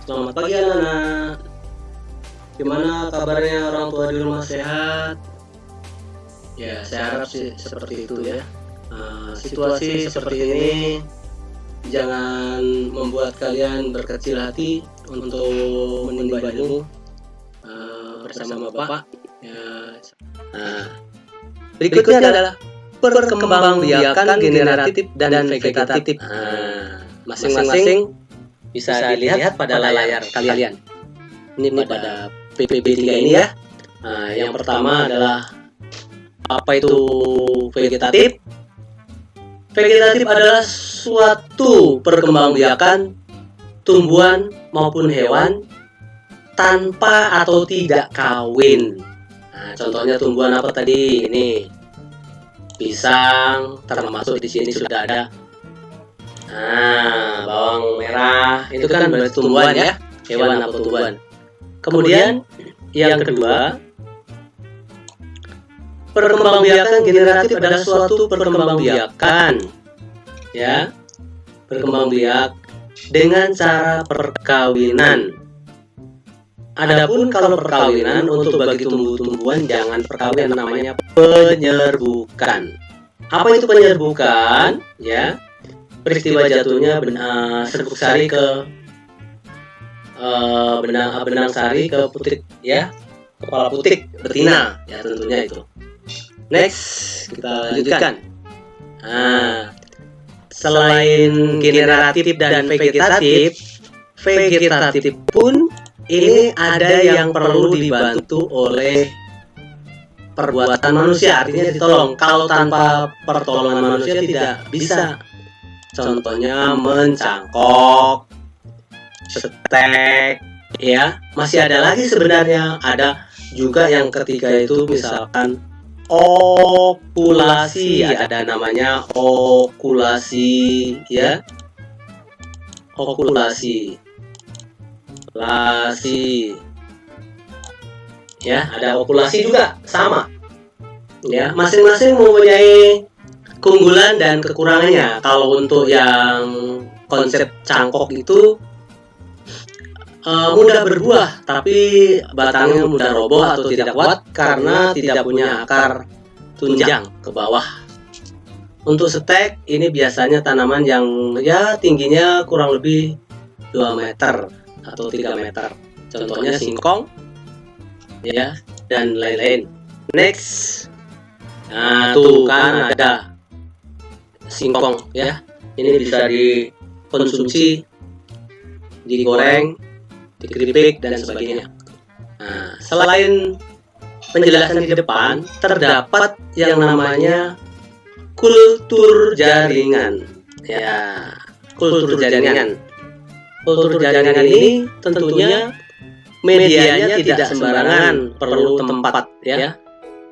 Selamat pagi anak-anak. Gimana kabarnya orang tua di rumah sehat? Ya, saya harap sih seperti itu ya. Situasi seperti ini jangan membuat kalian berkecil hati untuk menimba ilmu bersama Bapak. Ya. Berikutnya adalah perkembangbiakan generatif dan vegetatif. Masing-masing bisa dilihat pada layar kalian. Ini pada PPB3 ini ya. Yang pertama adalah apa itu vegetatif? Vegetatif adalah suatu perkembangbiakan tumbuhan maupun hewan tanpa atau tidak kawin. Contohnya tumbuhan apa tadi? Ini pisang, termasuk di sini sudah ada. Bawang merah, itu kan berarti tumbuhan ya, hewan atau tumbuhan. Kemudian yang kedua, perkembangbiakan generatif adalah suatu perkembangbiakan ya, berkembangbiak dengan cara perkawinan. Adapun kalau perkawinan untuk bagi tumbuh-tumbuhan jangan perkawinan, namanya penyerbukan. Apa itu penyerbukan? Ya, peristiwa jatuhnya serbuk sari ke benang sari ke putik ya, kepala putik betina ya, tentunya itu. Next, kita lanjutkan. Selain generatif dan vegetatif pun ini ada yang perlu dibantu oleh perbuatan manusia, artinya ditolong. Kalau tanpa pertolongan manusia tidak bisa. Contohnya mencangkok, setek, ya. Masih ada lagi sebenarnya. Ada juga yang ketiga itu misalkan okulasi, ada namanya okulasi, ya. Okulasi. Ya, ada okulasi juga sama. Ya, masing-masing mempunyai keunggulan dan kekurangannya. Kalau untuk yang konsep cangkok itu mudah berbuah, tapi batangnya mudah roboh atau tidak kuat karena tidak punya akar tunjang ke bawah. Untuk setek ini biasanya tanaman yang ya tingginya kurang lebih 2 meter atau 3 meter. Contohnya singkong ya, dan lain-lain. Next. Tuh kan ada singkong ya. Ini bisa dikonsumsi, digoreng, dikeripik dan sebagainya. Selain penjelasan di depan, terdapat yang namanya kultur jaringan. Ya, kultur jaringan. Kultur jaringan ini tentunya medianya tidak sembarangan, perlu tempat ya.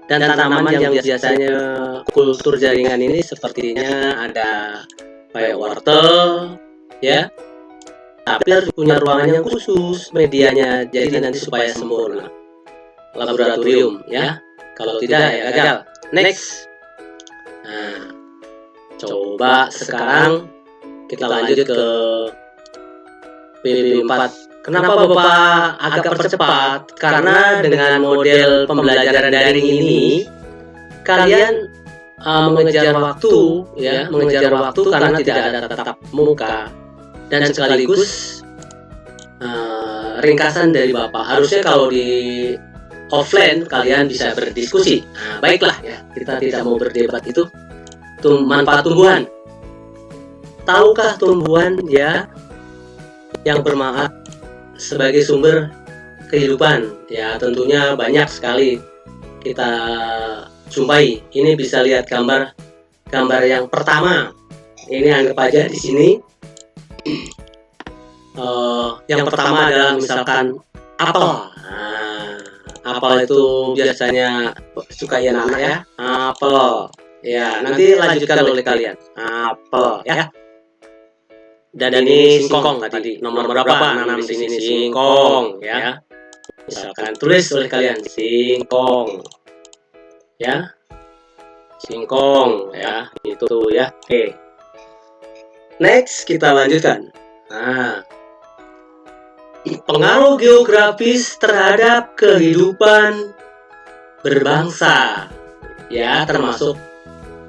Dan tanaman yang biasanya kultur jaringan ini sepertinya ada kayak wortel ya. Tapi harus punya ruangan yang khusus medianya, jadi nanti supaya sempurna. Laboratorium ya. Kalau tidak ya gagal. Next. Coba sekarang kita lanjut ke PPB4. Kenapa Bapak agak percepat? Karena dengan model pembelajaran daring ini kalian mengejar waktu ya, mengejar waktu karena tidak ada tatap muka, dan sekaligus ringkasan dari Bapak. Harusnya kalau di offline kalian bisa berdiskusi. Baiklah ya, kita tidak mau berdebat itu. Manfaat tumbuhan. Tahukah tumbuhan ya yang bermanfaat sebagai sumber kehidupan? Ya, tentunya banyak sekali kita jumpai. Ini bisa lihat gambar yang pertama. Ini anggap aja di sini. Yang pertama adalah misalkan apel. Apel itu biasanya sukai anak ya. Apel. Ya, nanti lanjutkan oleh kalian. Apel ya. Dan ini singkong tadi. Nomor berapa? Nanam di sini singkong ya. Misalkan tulis oleh kalian singkong. Ya. Singkong ya, itu ya. Oke. Next kita lanjutkan. pengaruh geografis terhadap kehidupan berbangsa, ya, termasuk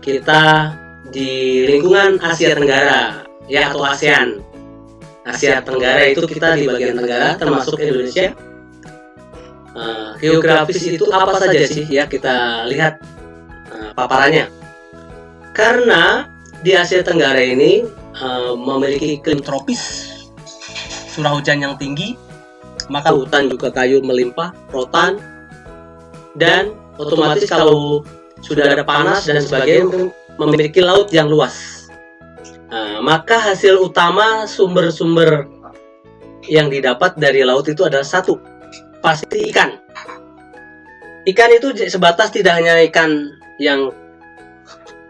kita di lingkungan Asia Tenggara, ya, atau ASEAN. Asia Tenggara itu kita di bagian Tenggara, termasuk Indonesia. Geografis itu apa saja sih? Ya, kita lihat paparannya. Karena di Asia Tenggara ini memiliki iklim tropis, curah hujan yang tinggi, maka hutan juga kayu melimpah, rotan, dan otomatis kalau sudah ada panas dan sebagainya memiliki laut yang luas. Maka hasil utama sumber-sumber yang didapat dari laut itu adalah satu, pasti ikan. Ikan itu sebatas tidak hanya ikan yang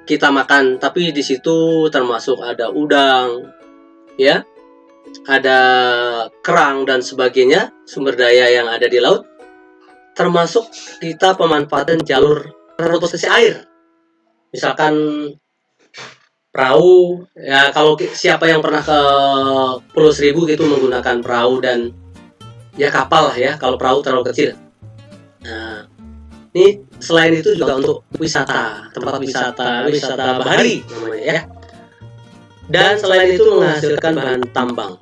kita makan, tapi di situ termasuk ada udang, ya, ada kerang dan sebagainya, sumber daya yang ada di laut, termasuk kita pemanfaatan jalur transportasi air. Misalkan perahu, ya, kalau siapa yang pernah ke Pulau Seribu gitu menggunakan perahu dan ya kapal lah ya, kalau perahu terlalu kecil. Nah, ini selain itu juga untuk wisata, tempat wisata bahari namanya ya. Dan selain itu menghasilkan bahan tambang,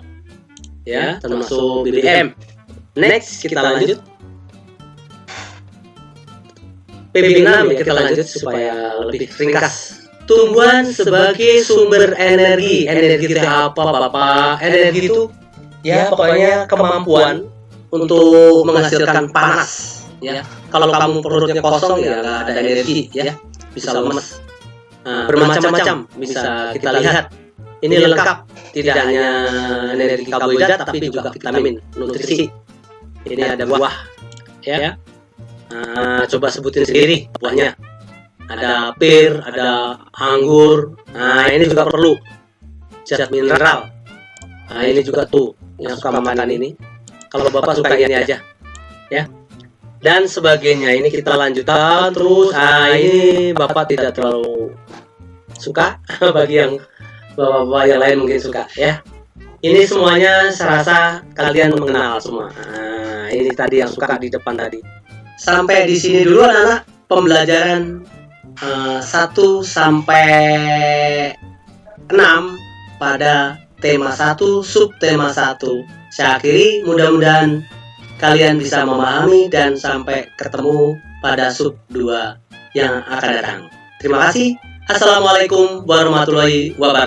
ya, termasuk BBM. Next kita lanjut. PB6 ya, kita lanjut supaya lebih ringkas. Tumbuhan sebagai sumber energi. Energi itu apa, Bapak? Energi itu ya pokoknya kemampuan untuk menghasilkan panas. Ya, kalau kamu perutnya kosong ya nggak ada energi, ya, bisa lemes. Bermacam-macam bisa kita lihat. Ini lengkap, tidak hanya energi karbohidrat tapi juga vitamin, nutrisi. Ini ada buah, ya. Coba sebutin sendiri buahnya. Ada pir, ada anggur. Ini juga perlu zat mineral. Ini juga tuh yang suka makan ini. Kalau Bapak suka ini aja, ya. Dan sebagainya. Ini kita lanjutkan terus. Ini Bapak tidak terlalu suka, bagi yang Bapak yang lain mungkin suka, ya. Ini semuanya saya rasa kalian mengenal semua. Ini tadi yang suka di depan tadi. Sampai di sini dulu anak-anak pembelajaran 1 sampai 6 pada tema 1, subtema 1. Saya akhiri, mudah-mudahan kalian bisa memahami dan sampai ketemu pada sub 2 yang akan datang. Terima kasih. Assalamualaikum warahmatullahi wabarakatuh.